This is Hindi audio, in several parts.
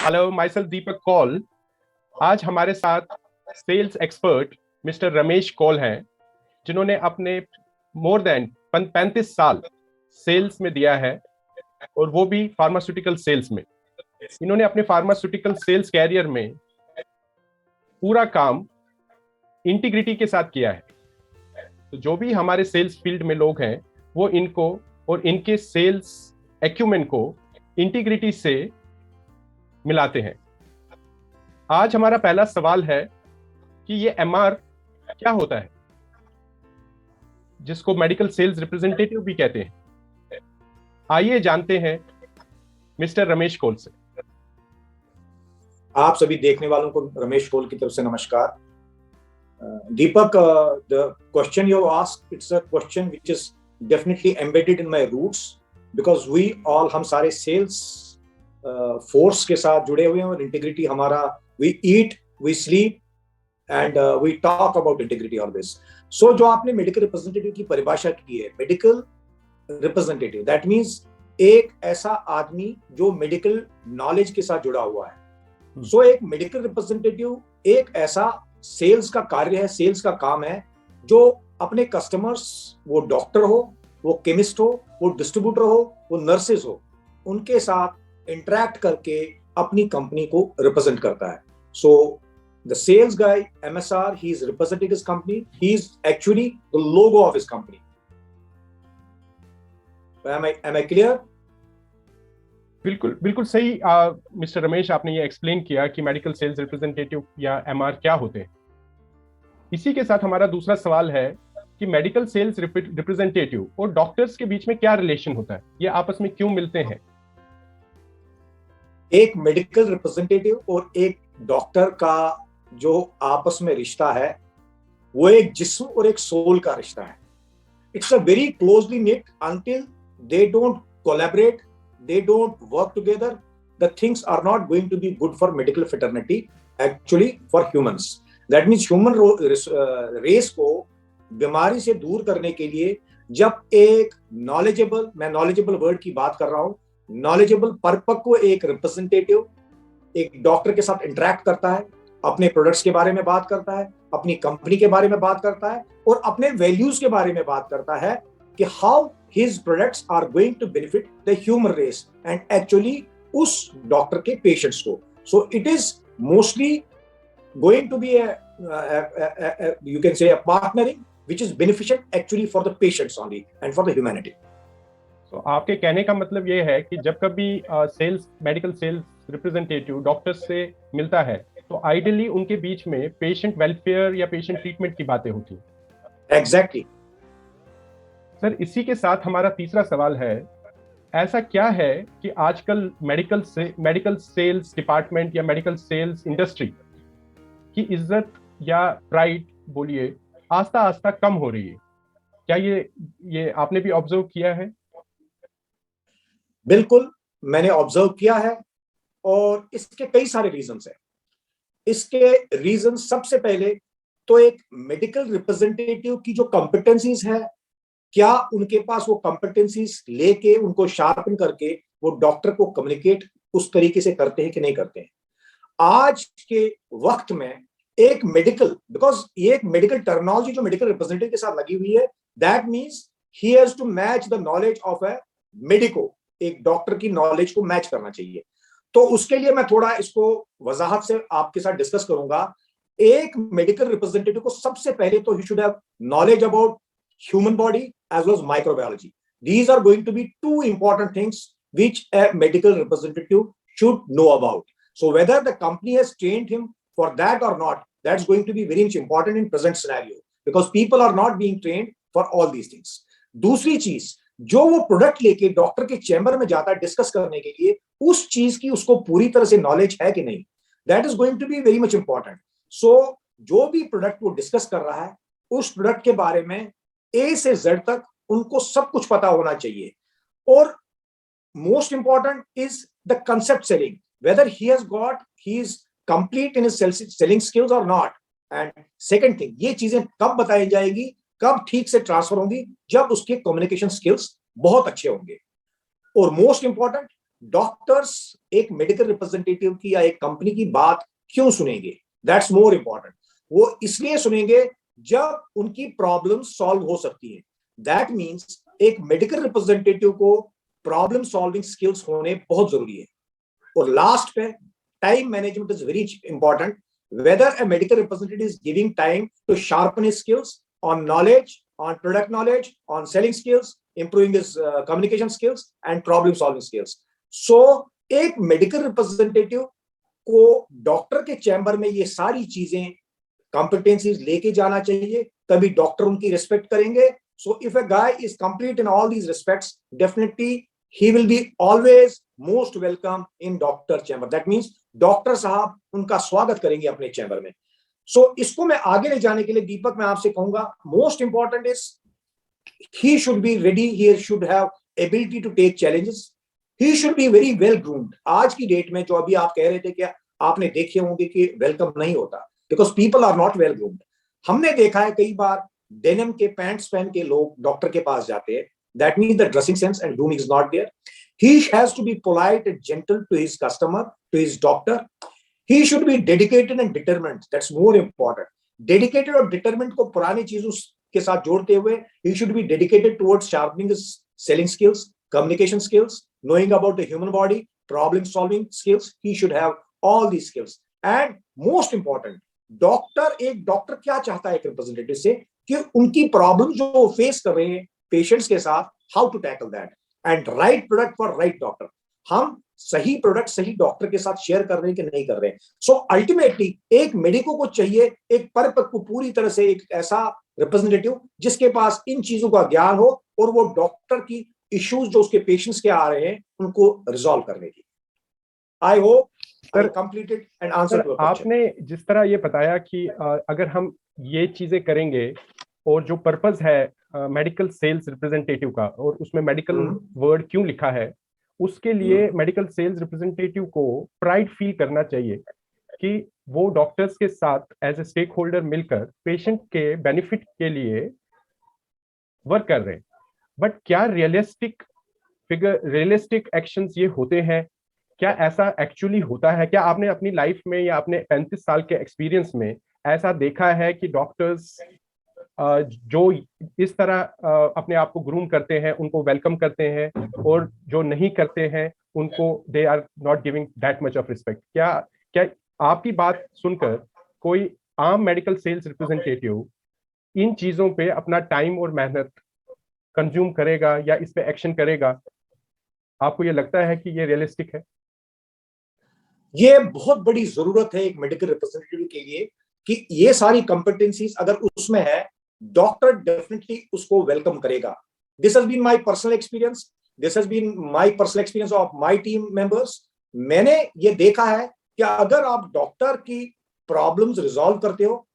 Hello, my self Deepak Kaul. आज हमारे साथ sales expert mister Ramesh Kaul हैं, जिन्होंने अपने मोर देन 35 साल सेल्स में दिया है, और वो भी फार्मास्यूटिकल सेल्स में। इन्होंने अपने फार्मास्यूटिकल सेल्स कैरियर में पूरा काम इंटीग्रिटी के साथ किया है। तो जो भी हमारे सेल्स फील्ड में लोग हैं, वो इनको और इनके सेल्स एक्यूमेन को इंटीग्रिटी से मिलाते हैं। आज हमारा पहला सवाल है कि ये एमआर क्या होता है, जिसको मेडिकल सेल्स रिप्रेजेंटेटिव भी कहते हैं। आइए जानते हैं मिस्टर रमेश कौल से। आप सभी देखने वालों को रमेश कौल की तरफ से नमस्कार। Deepak, the question you asked, it's a question which is definitely embedded in my roots because we all, हम सारे sales force के साथ जुड़े हुए हैं और integrity हमारा, we eat, we sleep and we talk about integrity always. So जो आपने medical representative की परिभाषा की है, medical representative, that means एक ऐसा आदमी जो medical knowledge के साथ जुड़ा हुआ है। So एक medical representative एक ऐसा सेल्स का कार्य है, सेल्स का काम है, जो अपने कस्टमर्स, वो डॉक्टर हो, वो केमिस्ट हो, वो डिस्ट्रीब्यूटर हो, वो नर्सेज हो, उनके साथ इंटरैक्ट करके अपनी कंपनी को रिप्रेजेंट करता है। So the sales guy MSR, he is representing his company, he is actually the logo of his company. Am I clear? बिल्कुल बिल्कुल सही। मिस्टर रमेश, आपने ये एक्सप्लेन किया कि मेडिकल सेल्स रिप्रेजेंटेटिव या एमआर क्या होते हैं। इसी के साथ हमारा दूसरा सवाल है कि मेडिकल सेल्स रिप्रेजेंटेटिव और डॉक्टर्स के बीच में क्या रिलेशन होता है, ये आपस में क्यों मिलते हैं? एक मेडिकल रिप्रेजेंटेटिव और एक डॉक्टर का जो आपस में रिश्ता है, वो एक जिस्म और एक सोल का रिश्ता है। It's a very closely knit until they don't collaborate, they don't work together, the things are not going to be good for medical fraternity, actually for humans. That means human race को बीमारी से दूर करने के लिए जब एक knowledgeable, मैं knowledgeable word की बात कर रहा हूँ, knowledgeable परिपक्व एक रिप्रेजेंटेटिव एक डॉक्टर के साथ इंटरैक्ट करता है, अपने प्रोडक्ट्स के बारे में बात करता है, अपनी कंपनी के बारे में बात करता है और अपने वैल्यूज के बारे में बात करता है कि how his products are going to benefit the human race and actually उस डॉक्टर के पेशेंट्स को. So it is mostly going to be you can say a partnering which is beneficial actually for the patients only and for the humanity. So आपके कहने का मतलब ये है कि जब कभी sales medical sales representative doctors से मिलता है, तो आइडियली उनके बीच में पेशेंट वेलफेयर या पेशेंट ट्रीटमेंट की बातें होती हैं। एग्जैक्टली सर, इसी के साथ हमारा तीसरा सवाल है, ऐसा क्या है कि आजकल मेडिकल सेल्स डिपार्टमेंट या मेडिकल सेल्स इंडस्ट्री की इज्जत या प्राइड बोलिए आस्ता आस्ता कम हो रही है? क्या ये आपने भी ऑब्जर्व किया है? बिल्कुल, मैंने ऑब्जर्व किया है और इसके कई सारे रीजंस हैं। इसके रीजन सबसे पहले तो एक मेडिकल रिप्रेजेंटेटिव की जो कॉम्पिटेंसीज है, क्या उनके पास वो कॉम्पिटेंसीज लेके उनको शार्पन करके वो डॉक्टर को कम्युनिकेट उस तरीके से करते हैं कि नहीं करते हैं। आज के वक्त में एक मेडिकल, बिकॉज ये एक मेडिकल टर्मिनोलॉजी जो मेडिकल रिप्रेजेंटेटिव के साथ लगी हुई है, that means he has to match the knowledge of a medico, एक डॉक्टर की नॉलेज को मैच करना चाहिए। तो उसके लिए मैं थोड़ा इसको वजाहत से आपके साथ डिस्कस करूंगा। एक मेडिकल रिप्रेजेंटेटिव को सबसे पहले तो he should have knowledge about human body as well as microbiology. These are going to be two important things which a medical representative should know about. So whether the company has trained him for that or not, that's going to be very much important in present scenario because people are not being trained for all these things. दूसरी चीज, जो वो प्रोडक्ट लेके डॉक्टर के चैम्बर में जाता है डिस्कस करने के लिए, उस चीज की उसको पूरी तरह से नॉलेज है कि नहीं, that is going to be very much important. So जो भी प्रोडक्ट वो डिस्कस कर रहा है, उस प्रोडक्ट के बारे में A से Z तक उनको सब कुछ पता होना चाहिए। और most important is the concept selling, weather he is complete in his selling skills और नॉट। एंड सेकंड थिंग, ये चीजें कब बताई जाएंगी, कब ठीक से ट्रांसफर होंगी, जब उसके कम्युनिकेशन स्किल्स बहुत अच्छे होंगे। और मोस्ट इंपॉर्टेंट, डॉक्टर्स एक मेडिकल रिप्रेजेंटेटिव की या एक कंपनी की बात क्यों सुनेंगे? That's more important. वो इसलिए सुनेंगे जब उनकी प्रॉब्लम सॉल्व हो सकती है। दैट मीन्स एक मेडिकल रिप्रेजेंटेटिव को प्रॉब्लम सॉल्विंग स्किल्स होने बहुत जरूरी है। और लास्ट पे time management is very important. Whether a medical representative is giving time to sharpen his skills on knowledge, on product knowledge, on selling skills, improving his communication skills and problem solving skills. So एक मेडिकल रिप्रेजेंटेटिव को डॉक्टर के चैम्बर में ये सारी चीजें कॉम्पिटेंसीज लेके जाना चाहिए, तभी डॉक्टर उनकी रिस्पेक्ट करेंगे। So if a guy is complete in all these respects, definitely he will be always most welcome in doctor chamber. That means doctor साहब उनका स्वागत करेंगे अपने चैम्बर में। सो इसको मैं आगे ले जाने के लिए दीपक मैं आपसे कहूंगा, most important is he should be ready, he should have ability to take challenges, he should be very well groomed. आज की डेट में जो अभी आप कह रहे थे कि आपने देखे होंगे कि वेलकम नहीं होता, because people are not well groomed. हमने देखा है कई बार डेनिम के पैंट्स पहन के लोग डॉक्टर के पास जाते हैं। That means the dressing sense and grooming is not there. He has to be polite and gentle to his customer, to his doctor. He should be dedicated and determined. That's more important. Dedicated और determined को पुरानी चीजों के साथ जोड़ते हुए, he should be dedicated towards sharpening his selling skills, communication skills, knowing about the human body, problem solving skills. He should have all these skills. And most important, एक डॉक्टर क्या चाहता है एक रिप्रेजेंटेटिव से कि उनकी प्रॉब्लम जो फेस कर रहे हैं पेशेंट्स के साथ, how to tackle that and right product for right doctor. हम सही प्रोडक्ट सही डॉक्टर के साथ शेयर कर रहे हैं कि नहीं कर रहे हैं। सो अल्टीमेटली एक मेडिको को चाहिए एक परिपक्व पूरी तरह से एक ऐसा रिप्रेजेंटेटिव जिसके पास इन चीजों का ज्ञान हो और वो डॉक्टर की इश्यूज जो उसके पेशेंट्स के आ रहे हैं उनको रिजॉल्व करने की। I hope I completed and answer. आपने जिस तरह ये बताया कि अगर हम ये चीजें करेंगे और जो पर्पस है मेडिकल सेल्स रिप्रेजेंटेटिव का, और उसमें मेडिकल वर्ड क्यों लिखा है, उसके लिए मेडिकल सेल्स रिप्रेजेंटेटिव को प्राइड फील करना चाहिए कि वो डॉक्टर्स के साथ एज ए स्टेक होल्डर मिलकर पेशेंट के बेनिफिट के लिए वर्क कर रहे हैं। बट क्या रियलिस्टिक एक्शंस ये होते हैं? क्या ऐसा एक्चुअली होता है? क्या आपने अपनी लाइफ में या अपने 35 साल के एक्सपीरियंस में ऐसा देखा है कि डॉक्टर्स जो इस तरह अपने आप को ग्रूम करते हैं उनको वेलकम करते हैं, और जो नहीं करते हैं उनको they are not giving that much of respect? क्या आपकी बात सुनकर कोई आम मेडिकल सेल्स रिप्रेजेंटेटिव इन चीजों पे अपना टाइम और मेहनत कंज्यूम करेगा या इस पे एक्शन करेगा? आपको ये लगता है कि ये रियलिस्टिक है? ये बहुत बड़ी जरूरत है एक मेडिकल रिप्रेजेंटेटिव के लिए कि ये सारी कॉम्पिटेंसीज अगर उसमें है, डॉक्टर डेफिनेटली उसको वेलकम करेगा। This has been my personal experience, this has been my personal experience of my team members. मैंने ये देखा है कि अगर आप डॉक्टर की प्रॉब्लम्स रिजॉल्व करते हो,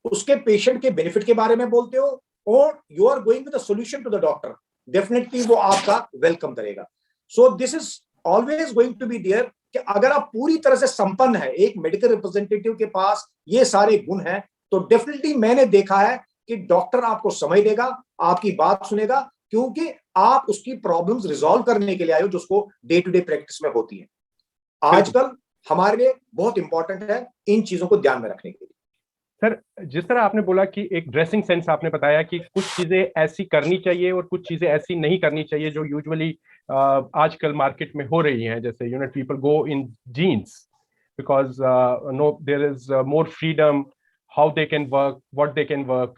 उसके पेशेंट के बेनिफिट के बारे में बोलते हो और you are going with a solution to the doctor, definitely वो आपका वेलकम करेगा। So this is always going to be there कि अगर आप पूरी तरह से संपन्न है, एक मेडिकल रिप्रेजेंटेटिव के पास ये सारे गुण हैं, तो डेफिनेटली मैंने देखा है कि डॉक्टर आपको समय देगा, आपकी बात सुनेगा, क्योंकि आप उसकी प्रॉब्लम्स रिजॉल्व करने के लिए आए हो जो उसको डे टू डे प्रैक्टिस में होती है। आजकल हमारे लिए बहुत इंपॉर्टेंट है इन चीजों को ध्यान में रखने के लिए। सर, जिस तरह आपने बोला कि एक ड्रेसिंग सेंस आपने बताया कि कुछ चीजें ऐसी करनी चाहिए और कुछ चीजें ऐसी नहीं करनी चाहिए जो यूजुअली आजकल मार्केट में हो रही हैं, जैसे people go in jeans because no there is more freedom how they can work, what they can work.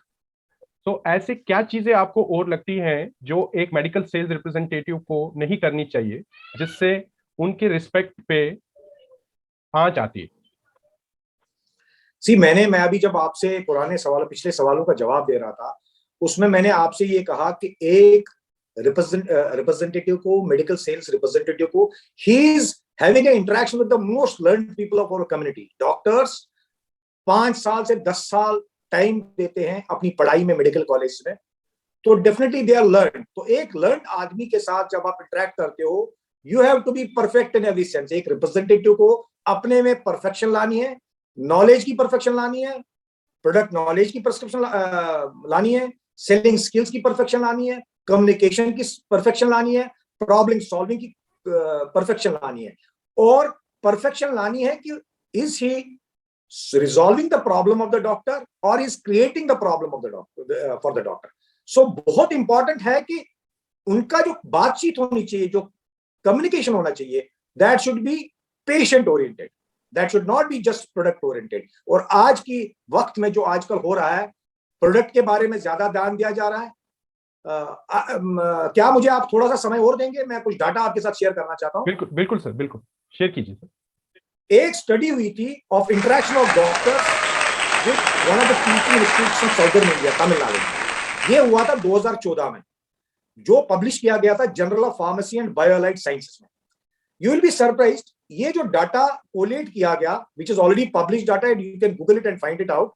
तो ऐसे क्या चीजें आपको और लगती हैं जो एक मेडिकल सेल्स रिप्रेजेंटेटिव को नहीं करनी चाहिए जिससे उनके रिस्पेक्ट पे आंच आती है? मैं अभी जब आपसे पिछले सवालों का जवाब दे रहा था, उसमें मैंने आपसे ये कहा कि एक रिप्रेजेंटेटिव को, मेडिकल सेल्स रिप्रेजेंटेटिव को, he is having an interaction with the most learned people of our community. Doctors 5 साल से 10 साल टाइम देते हैं अपनी पढ़ाई में मेडिकल कॉलेज में, तो डेफिनेटली दे आर लर्न। तो एक लर्न आदमी के साथ जब आप इंटरेक्ट करते हो, you have to be perfect in every sense. एक रिप्रेजेंटेटिव को अपने में परफेक्शन लानी है, नॉलेज की परफेक्शन लानी है, प्रोडक्ट नॉलेज की परफेक्शन लानी है, सेलिंग स्किल्स की परफेक्शन लानी है, कम्युनिकेशन की परफेक्शन लानी है, प्रॉब्लम सॉल्विंग की परफेक्शन लानी है, और परफेक्शन लानी है कि is he resolving the problem of the doctor और is creating the problem of the doctor for the doctor. So बहुत इंपॉर्टेंट है कि उनका जो बातचीत होनी चाहिए, जो कम्युनिकेशन होना चाहिए, that should be patient oriented, that should not be just product oriented. और आज की वक्त में जो आजकल हो रहा है, प्रोडक्ट के बारे में ज्यादा ध्यान दिया जा रहा है। क्या मुझे आप थोड़ा सा समय और देंगे? मैं कुछ डाटा आपके साथ शेयर करना चाहता हूँ। बिल्कुल बिल्कुल सर, बिल्कुल शेयर कीजिए सर। एक स्टडी हुई थी of interaction of doctors with one of the teaching institution southern India, Tamil Nadu में। ये हुआ था 2014 में, जो पब्लिश किया गया था journal of pharmacy and bioallied sciences में। यू विल बी सरप्राइज्ड, ये जो डाटा कोलेट किया गया, which is already publish data, you can Google it and find it out,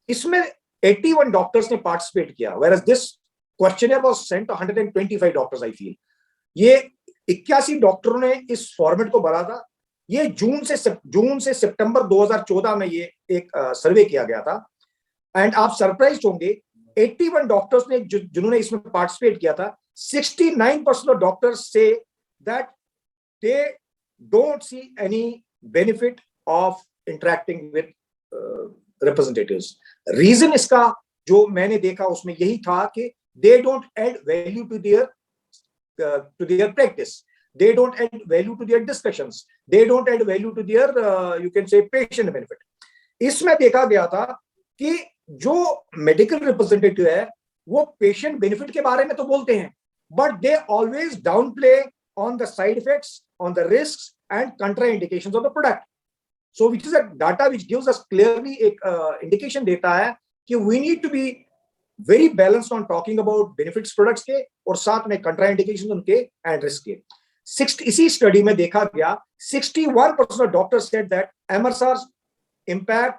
इसमें 81 डॉक्टर्स ने पार्टिसिपेट किया, whereas this questionnaire was sent to 125 doctors, I feel. ये 81 डॉक्टरों ने इस फॉर्मेट को भरा था। ये जून से सितंबर 2014 में ये एक सर्वे किया गया था। एंड आप सरप्राइज होंगे, 81 डॉक्टर्स ने जिन्होंने इसमें पार्टिसिपेट किया था, 69% ऑफ डॉक्टर्स से that they don't see any benefit of interacting with representatives. Reason इसका जो मैंने देखा उसमें यही था कि they don't add value to their practice, they don't add value to their discussions, they don't add value to their you can say patient benefit। इसमें देखा गया था कि जो मेडिकल रिप्रेजेंटेटिव है वो पेशेंट बेनिफिट के बारे में तो बोलते हैं, but they always down play on the side effects, on the risks and contraindications of the product. So which is a data which gives us clearly एक इंडिकेशन देता है कि we need to be very balanced on talking about benefits products के और साथ में कंट्राइंडिकेशंस उनके एंड रिस्क के। इसी स्टडी में देखा गया 61% of doctors said that MRSA's impact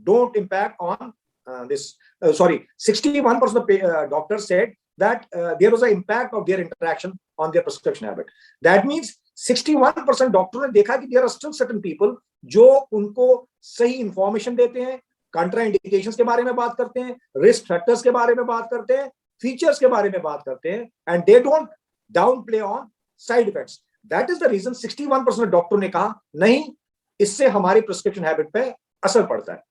don't impact on 61% of doctors said that there was an impact of their interaction on their prescription habit। That means 61% डॉक्टरों ने देखा कि there are still certain people जो उनको सही इंफॉर्मेशन देते हैं, कंट्राइंडिकेशंस के बारे में बात करते हैं, रिस्क फैक्टर्स के बारे में बात करते हैं, फीचर्स के बारे में बात करते हैं, and they don't downplay on side effects। That is the reason 61% डॉक्टरों ने कहा नहीं, इससे हमारी प्रिस्क्रिप्शन हैबिट पे असर पड़ता है।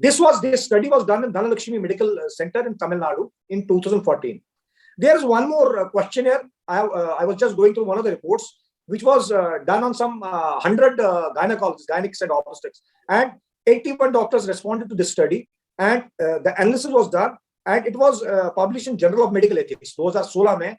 This study was done in Dhanalakshmi Medical Center in Tamil Nadu in 2014। There is one more questionnaire. I was just going through one of the reports which was done on some 100 gynecologists, gynecists and obstetrics, and 81 doctors responded to this study, and the analysis was done and it was published in Journal of Medical Ethics 2016 में।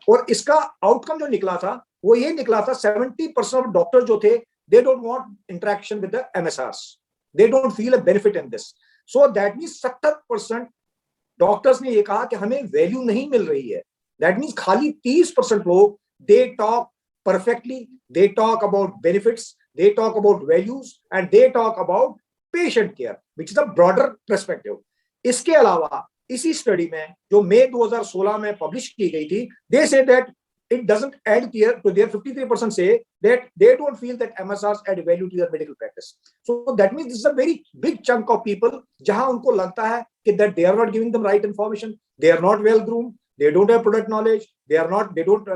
और इसका आउटकम जो निकला था वो ये निकला था 70% ऑफ डॉक्टर जो थे they don't want interaction with the MSRs, they don't feel a benefit in this. So that means 70% doctors ने ये कहा कि हमें वैल्यू नहीं मिल रही है। दैट मींस खाली 30% लोग they talk perfectly, they talk about benefits, they talk about values and they talk about patient care which is a broader perspective. इसके अलावा इसी स्टडी में जो मई 2016 में पब्लिश की गई थी, they say that it doesn't add to their 53% say that they don't feel that MSRs add value to their medical practice। So that means this is a very big chunk of people जहां उनको लगता है कि that they are not giving them right information, they are not well groomed, they don't have product knowledge, they don't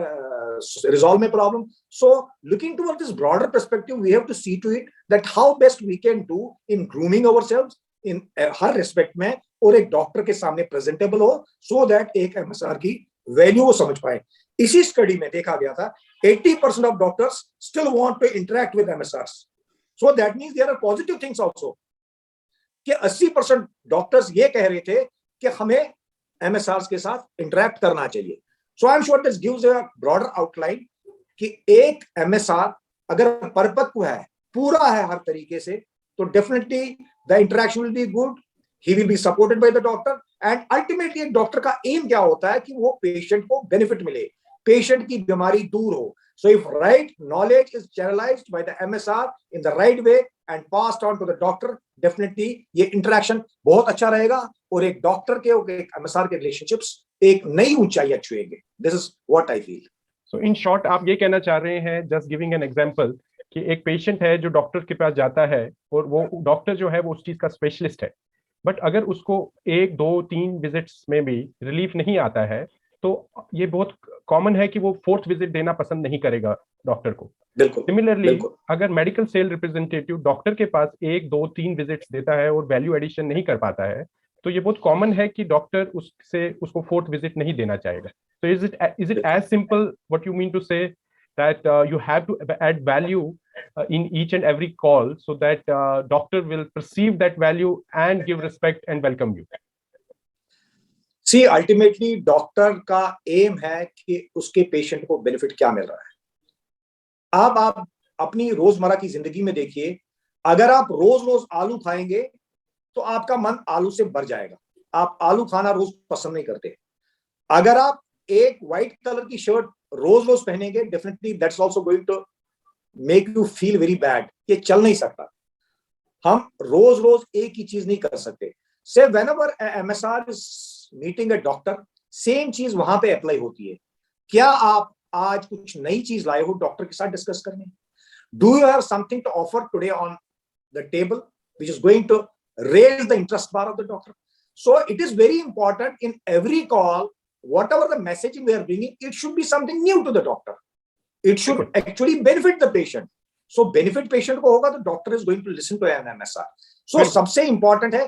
resolve my problem। So looking toward this broader perspective, we have to see to it that how best we can do in grooming ourselves in her respect में, और एक डॉक्टर के सामने प्रेजेंटेबल हो so that एक MSR की वैल्यू वो समझ पाए। इसी स्टडी में देखा गया था 80% of doctors still want to interact with MSRs. So that means there are positive things also कि 80% डॉक्टर्स ये कह रहे थे कि हमें एमएसआरस के साथ इंटरेक्ट करना चाहिए। So I am sure this gives a broader outline कि एक एमएसआर अगर परिपक्व है, पूरा है हर तरीके से, तो definitely the interaction will be good, he will be supported by the doctor, and ultimately एक डॉक्टर का एम क्या होता है कि वो पेशेंट को बेनिफिट मिले, पेशेंट की बीमारी दूर हो। So if right knowledge is channelized by the MSR in the right way and passed on to the doctor, definitely ये इंटरेक्शन बहुत अच्छा रहेगा और एक डॉक्टर के और एक MSR के रिलेशनशिप्स एक नई ऊंचाई छुएंगे। This is what I feel। So in short आप ये कहना चाह रहे हैं, just giving an example, कि एक पेशेंट है जो डॉक्टर के पास जाता है और वो डॉक्टर जो है वो उस चीज का स्पेशलिस्ट है, बट अगर उसको 1, 2, 3 विजिट्स में भी रिलीफ नहीं आता है, तो ये बहुत कॉमन है कि वो फोर्थ विजिट देना पसंद नहीं करेगा डॉक्टर को। बिल्कुल सिमिलरली बिल्कुल अगर मेडिकल सेल रिप्रेजेंटेटिव डॉक्टर के पास 1 2 3 विजिट्स देता है और वैल्यू एडिशन नहीं कर पाता है, तो ये बहुत कॉमन है कि डॉक्टर उसको फोर्थ विजिट नहीं देना चाहेगा। तो is it as simple what you mean to say that you have to add value in each and every call so that doctor will perceive that value and give respect and welcome you? See ultimately doctor का एम है कि उसके पेशेंट को बेनिफिट क्या मिल रहा है। अब आप अपनी रोजमर्रा की जिंदगी में देखिए, अगर आप रोज रोज आलू खाएंगे तो आपका मन आलू से भर जाएगा, आप आलू खाना रोज पसंद नहीं करते। अगर आप एक व्हाइट कलर की शर्ट रोज रोज पहनेंगे, definitely that's also going to make you feel very bad, ये चल नहीं सकता। हम रोज रोज एक ही चीज नहीं कर सकते। से whenever MSR is meeting a doctor, same चीज वहां पे अप्लाई होती है। क्या आप आज कुछ नई चीज लाए हो डॉक्टर के साथ डिस्कस करने? Do you have something to offer today on the table which is going to raise the interest bar of the doctor? So it is very important in every call, whatever the messaging we are bringing, it should be something new to the doctor. It should actually benefit the patient. So benefit patient को होगा तो doctor is going to listen to an MSR. So सबसे important है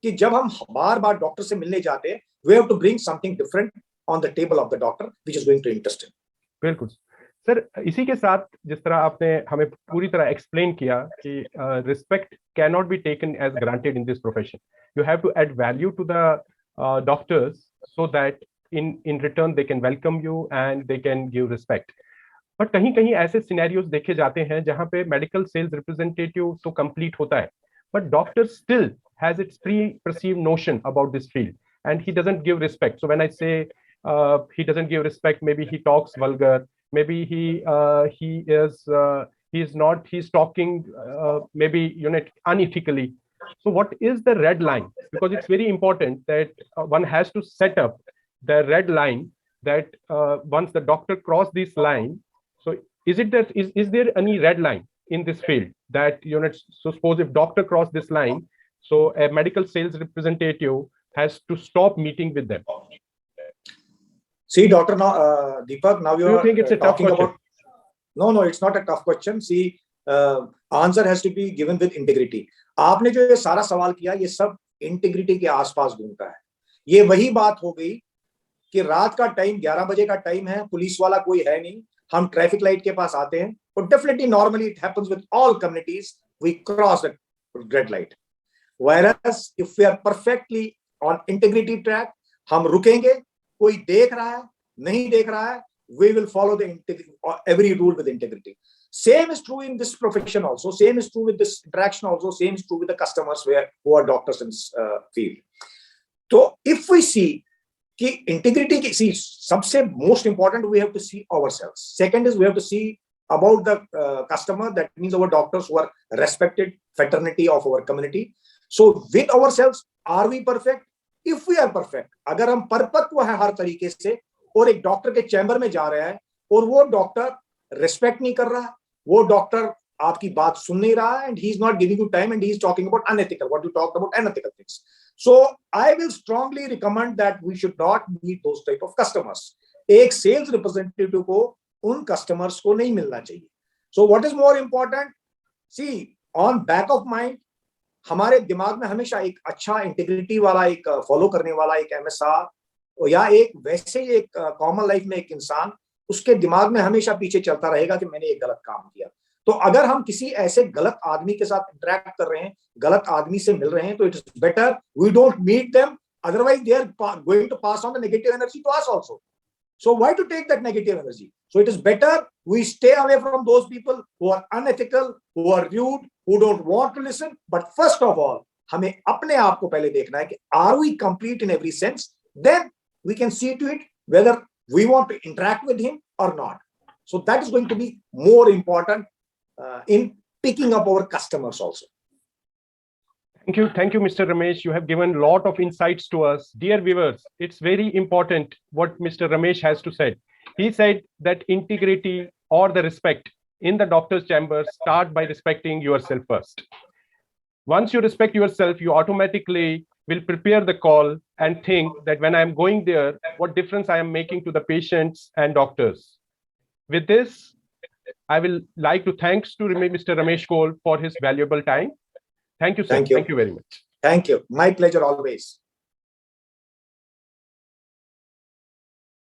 कि जब हम बार बार डॉक्टर से मिलने जाते हैं, we have to bring something different on the table of the doctor which is going to interest him. बिल्कुल सर, इसी के साथ जिस तरह आपने हमें पूरी तरह एक्सप्लेन किया कि respect can not be taken as granted in this profession, you have to add value to the doctors so that in return they can welcome you and they can give respect. But कहीं कहीं ऐसे सिनेरियोज देखे जाते हैं जहां पे मेडिकल सेल्स रिप्रेजेंटेटिव तो कंप्लीट होता है, but doctor still has its pre perceived notion about this field and he doesn't give respect. So when I say he doesn't give respect, maybe he talks vulgar, maybe he's talking maybe unethically. So what is the red line? Because it's very important that one has to set up the red line that once the doctor cross this line, so is there any red line in this field that so suppose if doctor cross this line, so a medical sales representative has to stop meeting with them? See, Doctor, now, Deepak, now you are think it's a tough question? about. No, it's not a tough question. See, answer has to be given with integrity. आपने जो ये सारा सवाल किया, ये सब इंटीग्रिटी के आसपास घूमता है। ये वही बात हो गई कि रात का टाइम 11 बजे का टाइम है, पुलिस वाला कोई है नहीं, हम ट्रैफिक लाइट के पास आते हैं, और definitely normally it happens with all communities, we cross the red light. Whereas if we are perfectly on integrity track, हम रुकेंगे, कोई देख रहा है नहीं देख रहा है, we will follow the every rule with integrity. Same is true in this profession also, same is true with this interaction also, same is true with the customers who are doctors in this field. So if we see कि integrity की, see, सबसे most important we have to see ourselves. Second is we have to see about the customer, that means our doctors who are respected fraternity of our community. So with ourselves, are we perfect? If we are perfect, अगर हम परिपक्व है हर तरीके से, और एक डॉक्टर के चैम्बर में जा रहा है और वो डॉक्टर रिस्पेक्ट नहीं कर रहा है, वो डॉक्टर आपकी बात सुन नहीं रहा है, and he is not giving you time and he is talking about unethical, what you talked about, unethical things. So I will strongly recommend that we should not meet those type of customers. एक सेल्स रिप्रेजेंटेटिव को उन कस्टमर्स को नहीं मिलना चाहिए. So what is more important? See, on back of mind, हमारे दिमाग में हमेशा एक अच्छा इंटीग्रिटी वाला, एक फॉलो करने वाला एक एमएसआर, या एक वैसे एक कॉमन लाइफ में एक इंसान, उसके दिमाग में हमेशा पीछे चलता रहेगा कि मैंने एक गलत काम किया. तो अगर हम किसी ऐसे गलत आदमी के साथ इंटरेक्ट कर रहे हैं, गलत आदमी से मिल रहे हैं, तो it is better we don't meet them, otherwise they are going to pass on the negative energy to us also. So why to take that negative energy? So it is better we stay away from those people who are unethical, who are rude, who don't want to listen. But first of all, हमें अपने आप को पहले देखना है कि are we complete in every sense? Then we can see to it whether we want to interact with him or not. So that is going to be more important in picking up our customers also. Thank you, Mr. Ramesh. You have given a lot of insights to us. Dear viewers, it's very important what Mr. Ramesh has to say. He said that integrity or the respect in the doctor's chamber start by respecting yourself first. Once you respect yourself, you automatically will prepare the call and think that when I am going there, what difference I am making to the patients and doctors. With this, I will like to thanks to Mr. Ramesh Kaul for his valuable time. Thank you, sir. Thank you. Thank you very much. Thank you. My pleasure always.